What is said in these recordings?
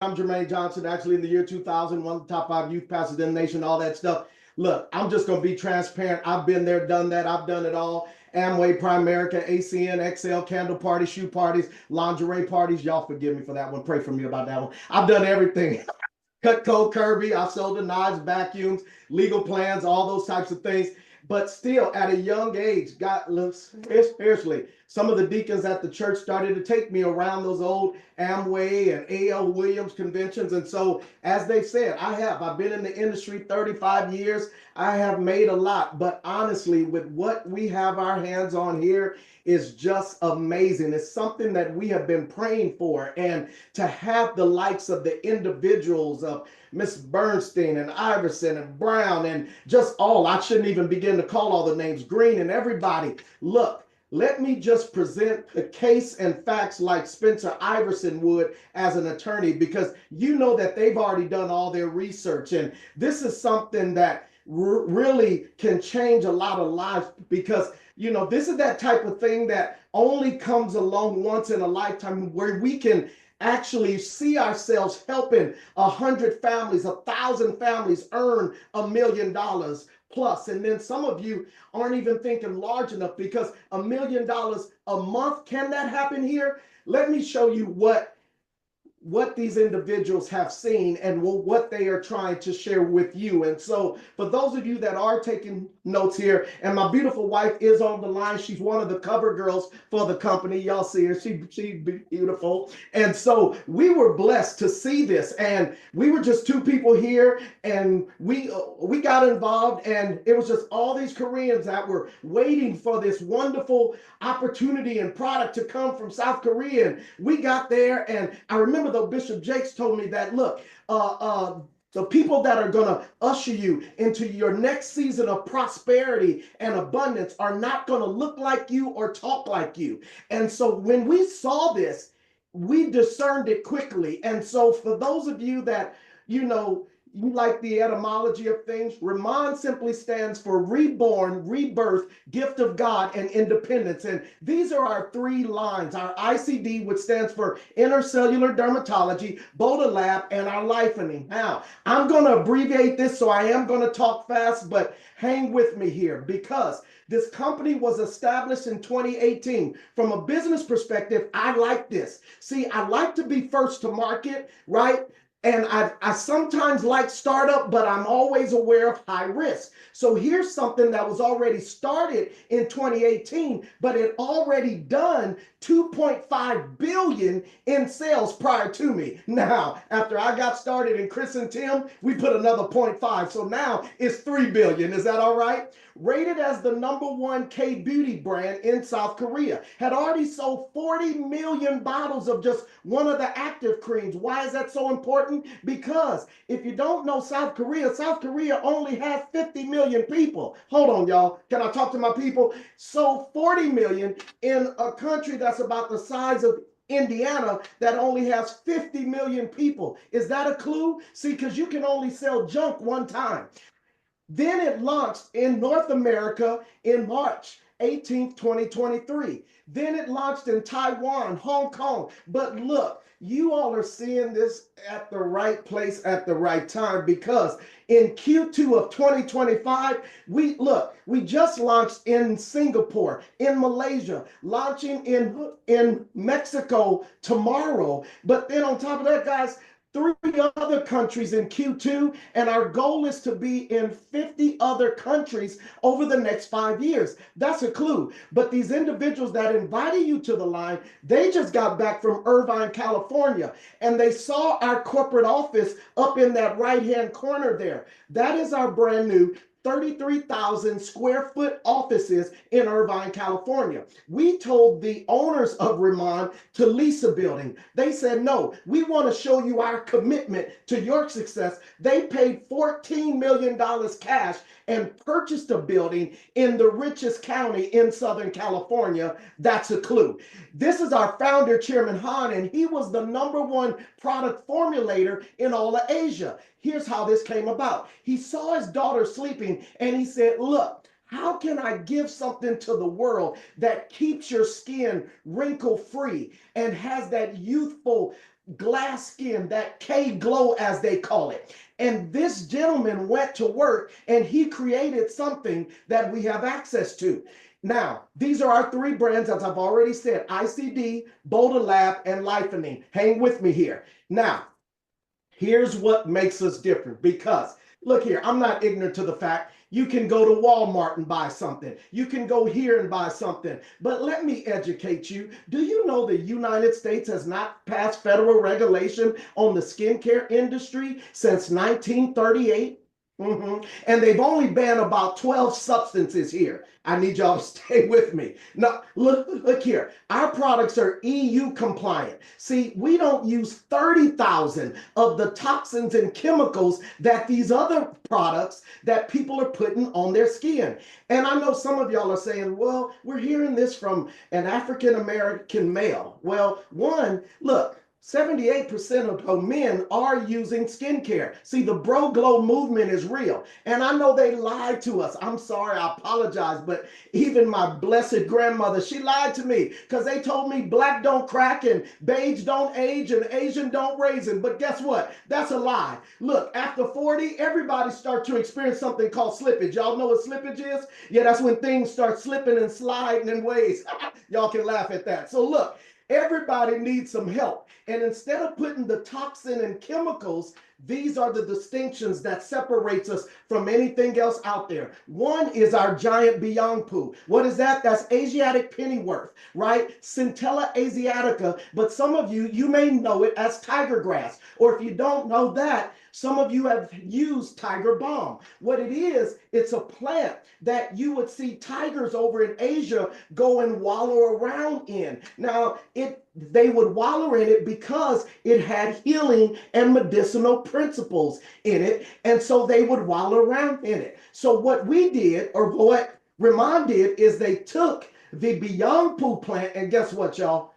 I'm Jermaine Johnson, actually in the year 2000, one of the top 5 youth pastors in the nation, all that stuff. Look, I'm just going to be transparent. I've been there, done that. I've done it all. Amway, Primerica, ACN, XL, candle parties, shoe parties, lingerie parties. Y'all forgive me for that one. Pray for me about that one. I've done everything. Cutco, Kirby, I've sold the knives, vacuums, legal plans, all those types of things. But still, at a young age, God, seriously, some of the deacons at the church started to take me around those old Amway and A.L. Williams conventions. And so, as they said, I've been in the industry 35 years. I have made a lot. But honestly, with what we have our hands on here is just amazing. It's something that we have been praying for. And to have the likes of the individuals of Miss Bernstein and Iverson and Brown and just all, I shouldn't even begin to call all the names, Green and everybody. Look, let me just present the case and facts like Spencer Iverson would as an attorney, because you know that they've already done all their research. And this is something that really can change a lot of lives, because this is that type of thing that only comes along once in a lifetime, where we can actually see ourselves helping 100 families, 1,000 families earn $1 million plus. And then some of you aren't even thinking large enough, because $1 million a month, can that happen here? Let me show you what these individuals have seen and what they are trying to share with you. And so for those of you that are taking notes here, and my beautiful wife is on the line. She's one of the cover girls for the company. Y'all see her. She's beautiful. And so we were blessed to see this. And we were just 2 people here, and we got involved, and it was just all these Koreans that were waiting for this wonderful opportunity and product to come from South Korea. And we got there, and I remember though Bishop Jakes told me that, look, the people that are going to usher you into your next season of prosperity and abundance are not going to look like you or talk like you. And so when we saw this, we discerned it quickly. And so for those of you that, you like the etymology of things, RIMAN simply stands for reborn, rebirth, gift of God, and independence. And these are our 3 lines. Our ICD, which stands for intercellular dermatology, Boda Lab, and our lifening. Now, I'm going to abbreviate this, so I am going to talk fast, but hang with me here, because this company was established in 2018. From a business perspective, I like this. See, I like to be first to market, right? And I sometimes like startup, but I'm always aware of high risk. So here's something that was already started in 2018, but it already done 2.5 billion in sales prior to me. Now, after I got started, and Chris and Tim, we put another 0.5. So now it's 3 billion. Is that all right? Rated as the #1 K-beauty brand in South Korea. Had already sold 40 million bottles of just one of the active creams. Why is that so important? Because if you don't know South Korea only has 50 million people. Hold on, y'all. Can I talk to my people? So 40 million in a country that's about the size of Indiana that only has 50 million people. Is that a clue? See, because you can only sell junk one time. Then it launched in North America in March 18th, 2023. Then it launched in Taiwan, Hong Kong. But look, you all are seeing this at the right place at the right time, because in Q2 of 2025, we just launched in Singapore, in Malaysia, launching in Mexico tomorrow. But then on top of that, guys, 3 other countries in Q2, and our goal is to be in 50 other countries over the next 5 years. That's a clue. But these individuals that invited you to the line, they just got back from Irvine, California, and they saw our corporate office up in that right-hand corner there. That is our brand new 33,000 square foot offices in Irvine, California. We told the owners of RIMAN to lease a building. They said, no, we want to show you our commitment to your success. They paid $14 million cash and purchased a building in the richest county in Southern California. That's a clue. This is our founder, Chairman Han, and he was the #1 product formulator in all of Asia. Here's how this came about. He saw his daughter sleeping, and he said, look, how can I give something to the world that keeps your skin wrinkle free and has that youthful glass skin, that K glow as they call it. And this gentleman went to work and he created something that we have access to. Now, these are our three brands, as I've already said: ICD, Boulder Lab, and Lifening. Hang with me here. Now, here's what makes us different, because look here, I'm not ignorant to the fact you can go to Walmart and buy something. You can go here and buy something. But let me educate you. Do you know the United States has not passed federal regulation on the skincare industry since 1938? And they've only banned about 12 substances here. I need y'all to stay with me. Now, look here. Our products are EU compliant. See, we don't use 30,000 of the toxins and chemicals that these other products that people are putting on their skin. And I know some of y'all are saying, well, we're hearing this from an African American male. Well, one, look, 78% of men are using skincare. See, the Bro Glow movement is real. And I know they lied to us. I'm sorry, I apologize. But even my blessed grandmother, she lied to me, because they told me black don't crack and beige don't age and Asian don't raisin. But guess what? That's a lie. Look, after 40, everybody starts to experience something called slippage. Y'all know what slippage is? Yeah, that's when things start slipping and sliding in ways. Y'all can laugh at that. So look, everybody needs some help. And instead of putting the toxin and chemicals, these are the distinctions that separates us from anything else out there. One is our giant Beyond Poo. What is that? That's Asiatic pennyworth, right? Centella asiatica. But some of you, you may know it as tiger grass. Or if you don't know that, some of you have used tiger balm. What it is, it's a plant that you would see tigers over in Asia go and wallow around in. Now, they would wallow in it because it had healing and medicinal principles in it. And so they would wallow around in it. So what we did, or what RIMAN did, is they took the Beyond Poo plant, and guess what, y'all?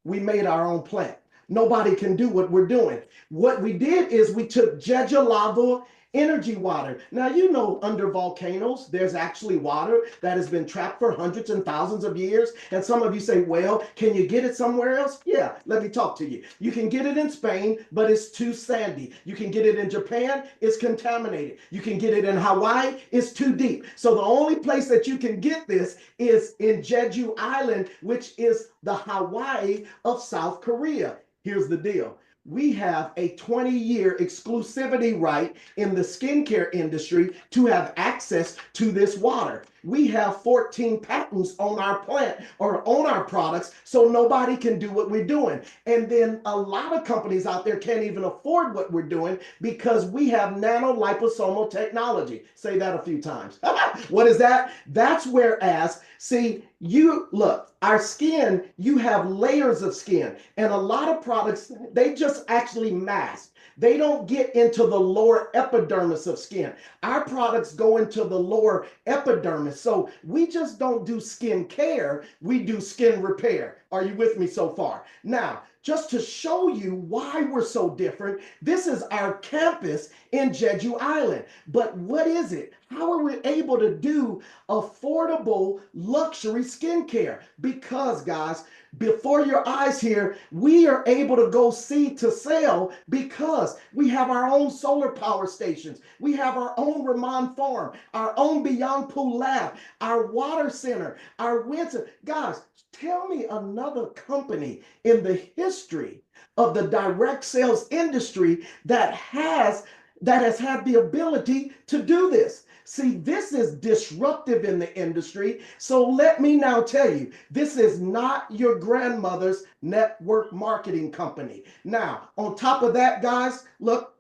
We made our own plant. Nobody can do what we're doing. What we did is we took Jeju lava energy water. Now, you know, under volcanoes, there's actually water that has been trapped for hundreds and thousands of years. And some of you say, well, can you get it somewhere else? Yeah, let me talk to you. You can get it in Spain, but it's too sandy. You can get it in Japan, it's contaminated. You can get it in Hawaii, it's too deep. So the only place that you can get this is in Jeju Island, which is the Hawaii of South Korea. Here's the deal. We have a 20-year exclusivity right in the skincare industry to have access to this water. We have 14 patents on our plant or on our products, so nobody can do what we're doing. And then a lot of companies out there can't even afford what we're doing because we have nanoliposomal technology. Say that a few times. What is that? That's whereas, see, you look, our skin, you have layers of skin, and a lot of products, they just actually mask. They don't get into the lower epidermis of skin. Our products go into the lower epidermis. So we just don't do skin care, we do skin repair. Are you with me so far? Now, just to show you why we're so different, this is our campus in Jeju Island. But what is it? How are we able to do affordable luxury skincare? Because, guys, before your eyes here, we are able to go seed to sale because we have our own solar power stations. We have our own RIMAN farm, our own Beyond Poo lab, our water center, our wind center. Guys, tell me another company in the history of the direct sales industry that has had the ability to do this. See, this is disruptive in the industry. So let me now tell you, this is not your grandmother's network marketing company. Now, on top of that, guys, look,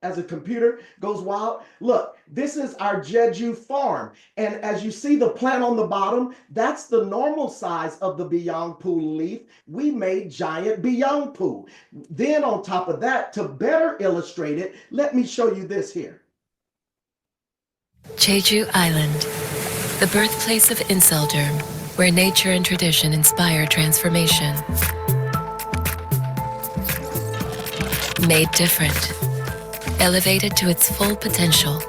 as a computer goes wild, look, this is our Jeju farm. And as you see the plant on the bottom, that's the normal size of the Beyond Poo leaf. We made giant Beyond Poo. Then on top of that, to better illustrate it, let me show you this here. Jeju Island, the birthplace of Inselderm, where nature and tradition inspire transformation. Made different, elevated to its full potential.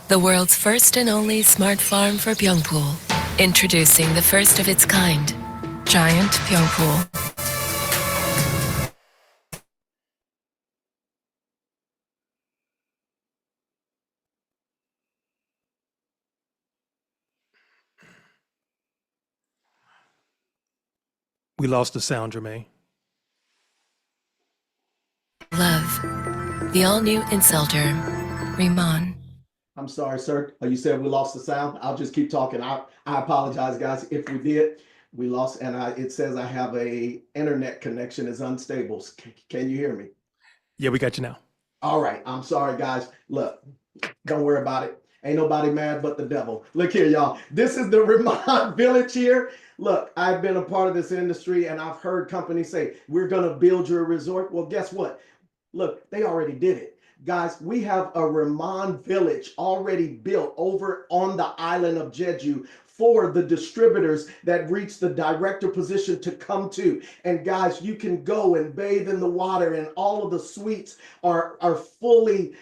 The world's first and only smart farm for Byungpool, introducing the first of its kind, Giant Byungpool. We lost the sound, Jermaine. Love. The all-new Incelderm. RIMAN. I'm sorry, sir. You said we lost the sound. I'll just keep talking. I apologize, guys, if we did. We lost, and it says I have a internet connection is unstable. Can you hear me? Yeah, we got you now. All right. I'm sorry, guys. Look, don't worry about it. Ain't nobody mad but the devil. Look here, y'all. This is the RIMAN village here. Look, I've been a part of this industry, and I've heard companies say, we're going to build your resort. Well, guess what? Look, they already did it. Guys, we have a RIMAN village already built over on the island of Jeju for the distributors that reach the director position to come to. And guys, you can go and bathe in the water, and all of the suites are fully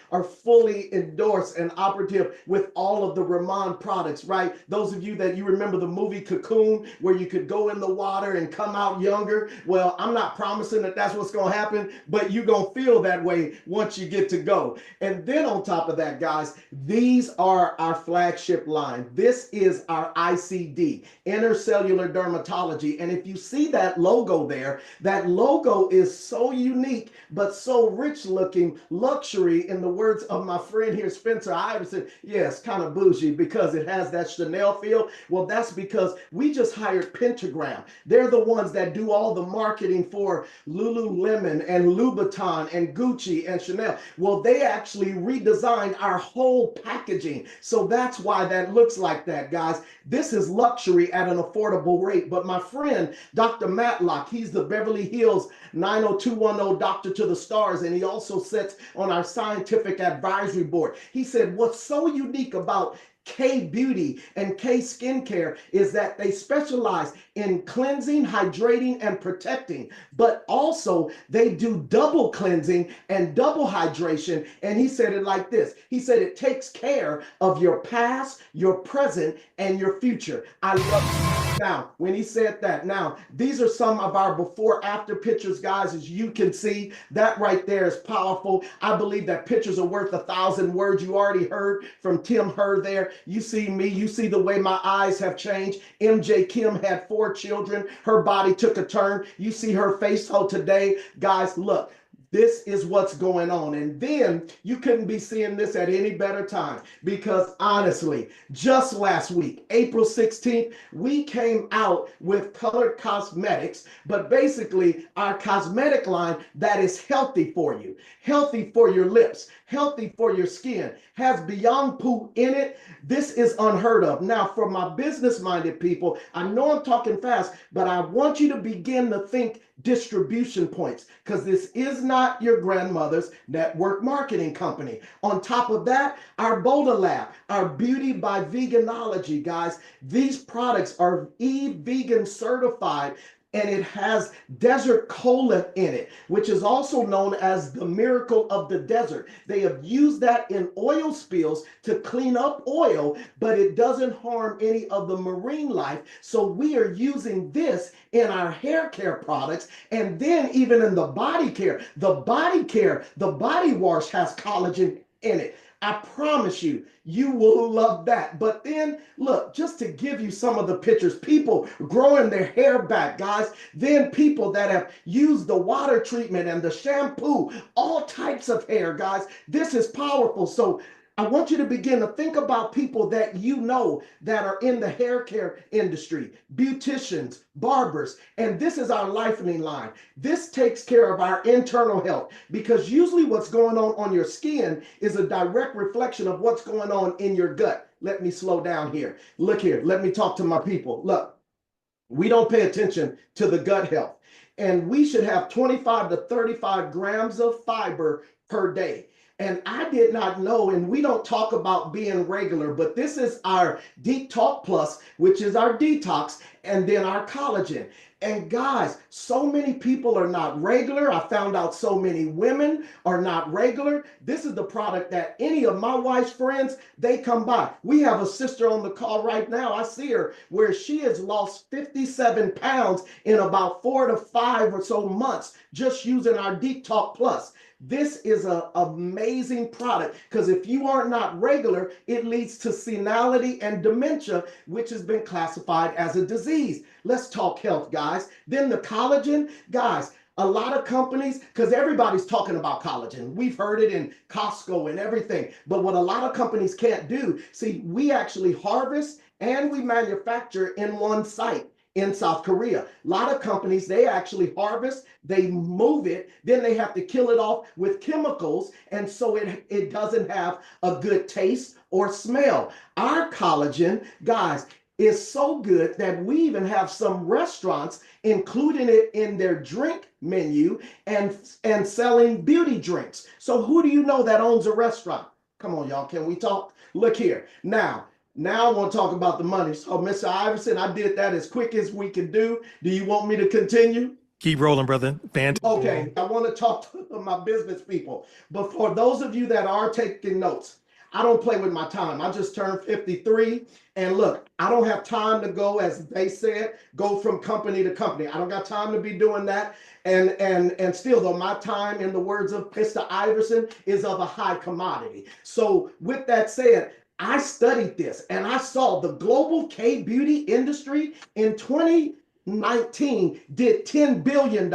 endorsed and operative with all of the RIMAN products, right? Those of you that you remember the movie Cocoon, where you could go in the water and come out younger. Well, I'm not promising that that's what's going to happen, but you're going to feel that way once you get to go. And then on top of that, guys, these are our flagship line. This is our ICD, intercellular dermatology. And if you see that logo there, that logo is so unique, but so rich looking, luxury, in the words of my friend here, Spencer Iverson. Yes, kind of bougie because it has that Chanel feel. Well, that's because we just hired Pentagram. They're the ones that do all the marketing for Lululemon and Louboutin and Gucci and Chanel. Well, they actually redesigned our whole packaging. So that's why that looks like that, guys. This is luxury at an affordable rate. But my friend, Dr. Matlock, he's the Beverly Hills 90210 Doctor to the Stars, and he also sits on our scientific advisory board. He said, what's so unique about K Beauty and K Skincare is that they specialize in cleansing, hydrating, and protecting, but also they do double cleansing and double hydration. And he said it like this. He said it takes care of your past, your present, and your future. I love it. Now, when he said that, now, these are some of our before after pictures, guys. As you can see, that right there is powerful. I believe that pictures are worth 1,000 words. You already heard from Tim Herr there. You see me, you see the way my eyes have changed. MJ Kim had 4 children. Her body took a turn. You see her face today. Guys, look. This is what's going on. And then you couldn't be seeing this at any better time, because honestly, just last week, April 16th, we came out with colored cosmetics, but basically our cosmetic line that is healthy for you, healthy for your lips, healthy for your skin, has Beyond Poo in it. This is unheard of. Now, for my business-minded people, I know I'm talking fast, but I want you to begin to think distribution points, because this is not your grandmother's network marketing company. On top of that, our Boulder Lab, our Beauty by Veganology, guys, these products are vegan certified, and it has desert cola in it, which is also known as the miracle of the desert. They have used that in oil spills to clean up oil, but it doesn't harm any of the marine life. So we are using this in our hair care products, and then even in the body care. The body wash has collagen in it. I promise you, you will love that. But then, look, just to give you some of the pictures, people growing their hair back, guys. Then people that have used the water treatment and the shampoo, all types of hair, guys. This is powerful. So I want you to begin to think about people that you know that are in the hair care industry, beauticians, barbers, and this is our lifeline line. This takes care of our internal health, because usually what's going on your skin is a direct reflection of what's going on in your gut. Let me slow down here. Look here. Let me talk to my people. Look, we don't pay attention to the gut health, and we should have 25 to 35 grams of fiber per day. And I did not know, and we don't talk about being regular, but this is our Deep Talk Plus, which is our detox, and then our collagen. And guys, so many people are not regular. I found out so many women are not regular. This is the product that any of my wife's friends, they come by. We have a sister on the call right now. I see her, where she has lost 57 pounds in about 4 to 5 or so months just using our Deep Talk Plus. This is an amazing product because if you are not regular, it leads to senility and dementia, which has been classified as a disease. Let's talk health, guys. Then the collagen, guys. A lot of companies, because everybody's talking about collagen. We've heard it in Costco and everything. But what a lot of companies can't do, see, we actually harvest and we manufacture in one site in South Korea. A lot of companies, they actually harvest, they move it, then they have to kill it off with chemicals. And so it doesn't have a good taste or smell. Our collagen, guys, is so good that we even have some restaurants including it in their drink menu and selling beauty drinks. So who do you know that owns a restaurant? Come on, y'all, can we talk? Look here. Now I want to talk about the money. So Mr. Iverson, I did that as quick as we can do. Do you want me to continue? Keep rolling, brother. Fantastic. Okay, I want to talk to my business people. But for those of you that are taking notes, I don't play with my time. I just turned 53. And look, I don't have time to go, as they said, go from company to company. I don't got time to be doing that. And still, though, my time, in the words of Mr. Iverson, is of a high commodity. So with that said, I studied this and I saw the global K-beauty industry in 2019 did $10 billion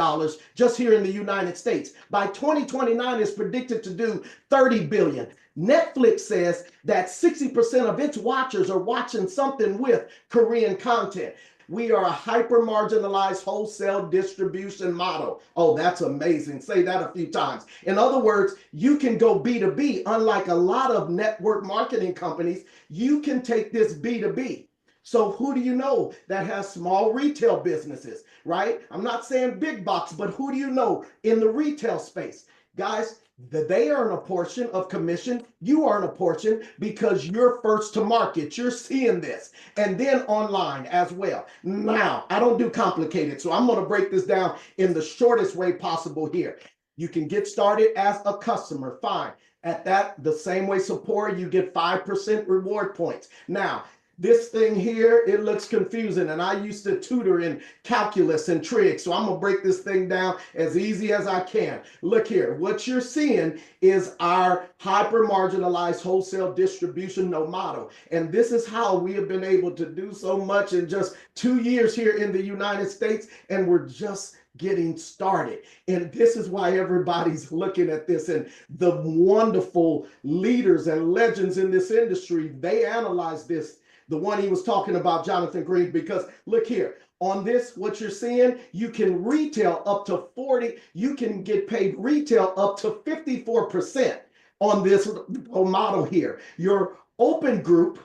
just here in the United States. By 2029, it's predicted to do $30 billion. Netflix says that 60% of its watchers are watching something with Korean content. We are a hyper-marginalized wholesale distribution model. Oh, that's amazing. Say that a few times. In other words, you can go B2B. Unlike a lot of network marketing companies, you can take this B2B. So who do you know that has small retail businesses, right? I'm not saying big box, but who do you know in the retail space? Guys, they earn a portion of commission. You earn a portion because you're first to market. You're seeing this. And then online as well. Now, I don't do complicated, so I'm going to break this down in the shortest way possible here. You can get started as a customer. Fine. At that, the same way Sephora, you get 5% reward points. Now, this thing here, it looks confusing, and I used to tutor in calculus and trig, so I'm gonna break this thing down as easy as I can. Look here, what you're seeing is our hyper-marginalized wholesale distribution model, and this is how we have been able to do so much in just 2 years here in the United States, and we're just getting started. And this is why everybody's looking at this, and the wonderful leaders and legends in this industry, they analyze this. The one he was talking about, Jonathan Green, because look here, on this, what you're seeing, you can retail up to 40, you can get paid retail up to 54% on this model here. Your open group,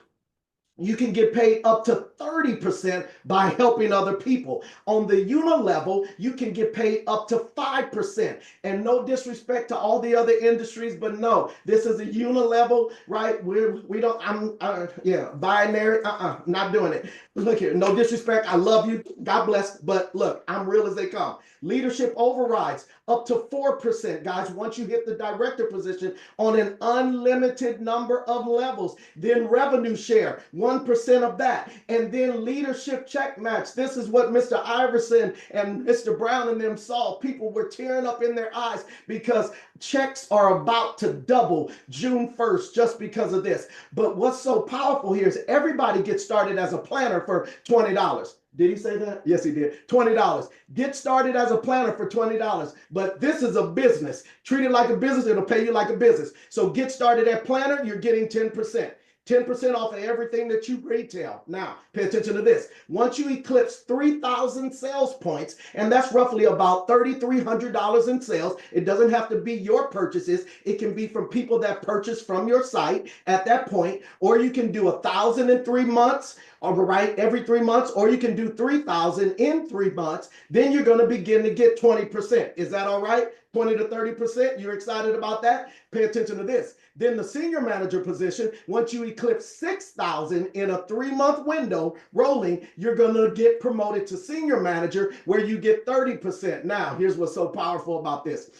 you can get paid up to 30% by helping other people. On the unilevel, you can get paid up to 5%. And no disrespect to all the other industries, but no, this is a unilevel, right? We don't, binary, not doing it. Look here, no disrespect, I love you, God bless, but look, I'm real as they come. Leadership overrides up to 4%, guys, once you hit the director position on an unlimited number of levels. Then revenue share, 1% of that. And then leadership check match. This is what Mr. Iverson and Mr. Brown and them saw. People were tearing up in their eyes because checks are about to double June 1st just because of this. But what's so powerful here is everybody gets started as a planner for $20. Did he say that? Yes, he did. $20. Get started as a planner for $20. But this is a business. Treat it like a business. It'll pay you like a business. So get started at planner. You're getting 10%. 10% off of everything that you retail. Now, pay attention to this. Once you eclipse 3,000 sales points, and that's roughly about $3,300 in sales, it doesn't have to be your purchases. It can be from people that purchase from your site at that point, or you can do 1,000 in 3 months, all right, every 3 months, or you can do 3,000 in 3 months. Then you're going to begin to get 20%. Is that all right? 20 to 30%. You're excited about that? Pay attention to this. Then the senior manager position, once you eclipse 6,000 in a 3-month window rolling, you're going to get promoted to senior manager where you get 30%. Now, here's what's so powerful about this.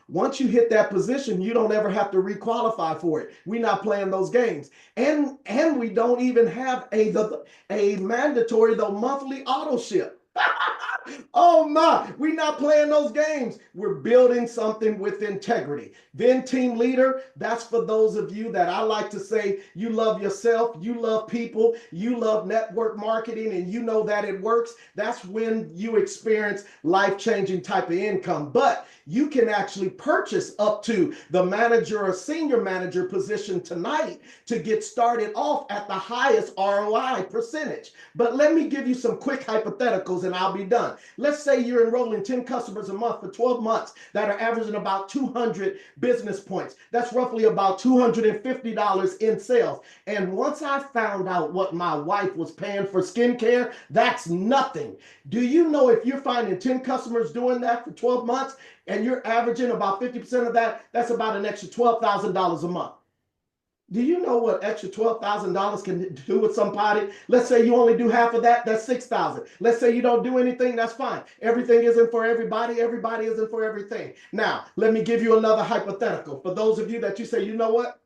Once you hit that position, you don't ever have to requalify for it. We're not playing those games. And we don't even have a mandatory, monthly auto ship. Oh my, we're not playing those games. We're building something with integrity. Then team leader, that's for those of you that I like to say you love yourself, you love people, you love network marketing, and you know that it works. That's when you experience life-changing type of income. But you can actually purchase up to the manager or senior manager position tonight to get started off at the highest ROI percentage. But let me give you some quick hypotheticals and I'll be done. Let's say you're enrolling 10 customers a month for 12 months that are averaging about 200 business points. That's roughly about $250 in sales. And once I found out what my wife was paying for skincare, that's nothing. Do you know if you're finding 10 customers doing that for 12 months and you're averaging about 50% of that, that's about an extra $12,000 a month. Do you know what extra $12,000 can do with somebody? Let's say you only do half of that, that's $6,000. Let's say you don't do anything, that's fine. Everything isn't for everybody, everybody isn't for everything. Now, let me give you another hypothetical. For those of you that you say, you know what?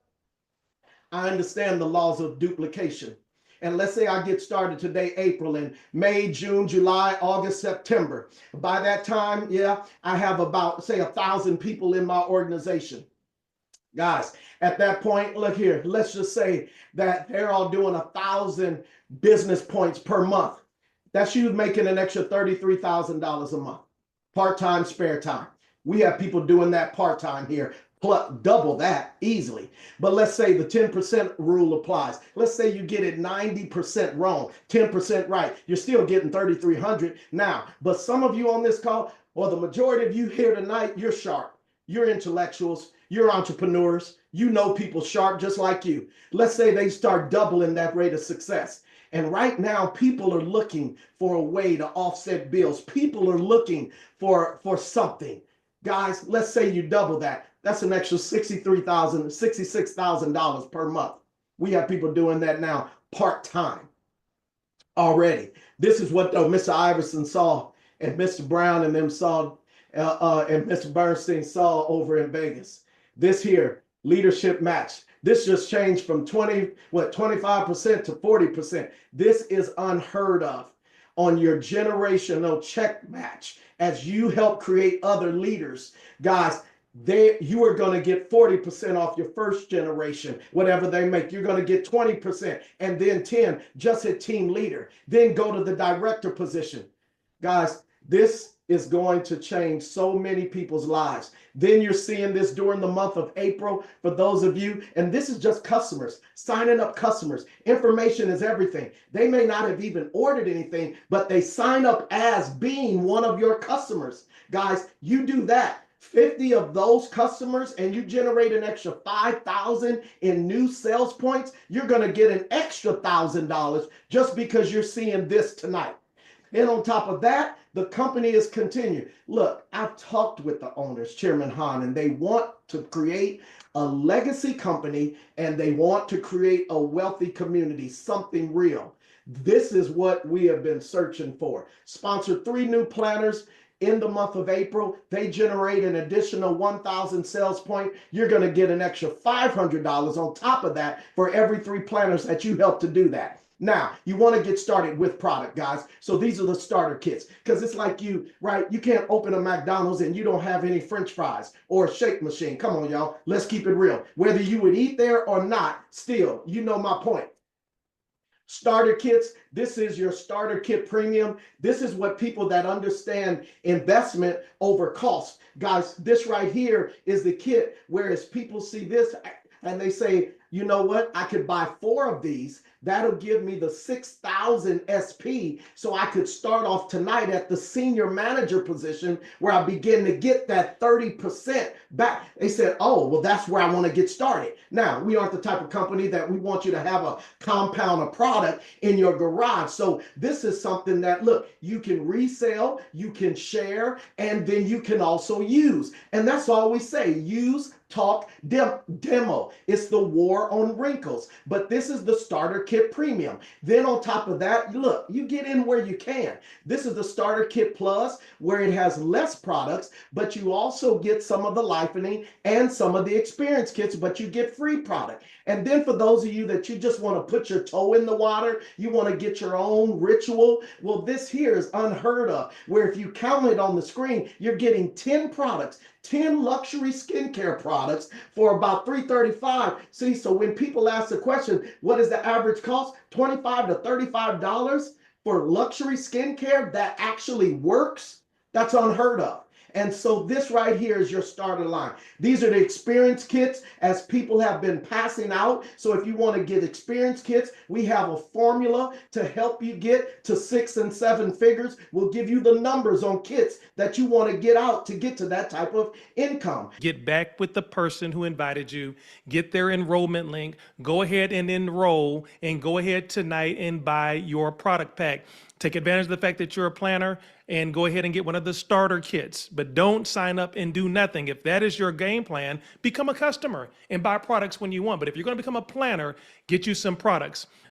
I understand the laws of duplication. And let's say I get started today, April, and May, June, July, August, September. By that time, yeah, I have about, say, 1,000 people in my organization. Guys, at that point, look here, let's just say that they're all doing 1,000 business points per month. That's you making an extra $33,000 a month. Part-time, spare time. We have people doing that part-time here. Plus, double that easily. But let's say the 10% rule applies. Let's say you get it 90% wrong, 10% right. You're still getting 3,300 now. But some of you on this call, or the majority of you here tonight, you're sharp. You're intellectuals. You're entrepreneurs. You know people sharp just like you. Let's say they start doubling that rate of success. And right now, people are looking for a way to offset bills. People are looking for something. Guys, let's say you double that. That's an extra $63,000, $66,000 per month. We have people doing that now part-time already. This is what Mr. Iverson saw and Mr. Brown and them saw and Mr. Bernstein saw over in Vegas. This here, leadership match. This just changed from 25% to 40%. This is unheard of on your generational check match as you help create other leaders. Guys, you are going to get 40% off your first generation, whatever they make. You're going to get 20% and then 10 just at team leader. Then go to the director position. Guys, this is going to change so many people's lives. Then you're seeing this during the month of April for those of you, and this is just customers, signing up customers. Information is everything. They may not have even ordered anything, but they sign up as being one of your customers. Guys, you do that. 50 of those customers and you generate an extra 5,000 in new sales points, you're going to get an extra $1,000 just because you're seeing this tonight. And on top of that, the company is continued. Look, I've talked with the owners, Chairman Hahn, and they want to create a legacy company and they want to create a wealthy community, something real. This is what we have been searching for. Sponsored 3 new planners in the month of April. They generate an additional 1,000 sales point. You're going to get an extra $500 on top of that for every 3 planners that you help to do that. Now, you want to get started with product, guys. So these are the starter kits because it's like right? You can't open a McDonald's and you don't have any French fries or a shake machine. Come on, y'all. Let's keep it real. Whether you would eat there or not, still, you know my point. Starter kits, this is your starter kit premium. This is what people that understand investment over cost. Guys, this right here is the kit, whereas people see this and they say, you know what, I could buy 4 of these. That'll give me the 6,000 SP so I could start off tonight at the senior manager position where I begin to get that 30% back. They said, oh, well, that's where I want to get started. Now, we aren't the type of company that we want you to have a compound of product in your garage. So this is something that, look, you can resell, you can share, and then you can also use. And that's all we say, use, talk, demo. It's the war on wrinkles, but this is the starter kit premium. Then on top of that, look, you get in where you can. This is the starter kit plus, where it has less products, but you also get some of the lifeline and some of the experience kits, but you get free product. And then for those of you that you just want to put your toe in the water, you want to get your own ritual, well, this here is unheard of, where if you count it on the screen, you're getting 10 products, 10 luxury skincare products for about $335. See, so when people ask the question, what is the average cost? $25 to $35 for luxury skincare that actually works? That's unheard of. And so this right here is your starter line. These are the experience kits as people have been passing out. So if you want to get experience kits, we have a formula to help you get to 6 and 7 figures. We'll give you the numbers on kits that you want to get out to get to that type of income. Get back with the person who invited you, get their enrollment link, go ahead and enroll, and go ahead tonight and buy your product pack. Take advantage of the fact that you're a planner and go ahead and get one of the starter kits, but don't sign up and do nothing. If that is your game plan, become a customer and buy products when you want. But if you're going to become a planner, get you some products.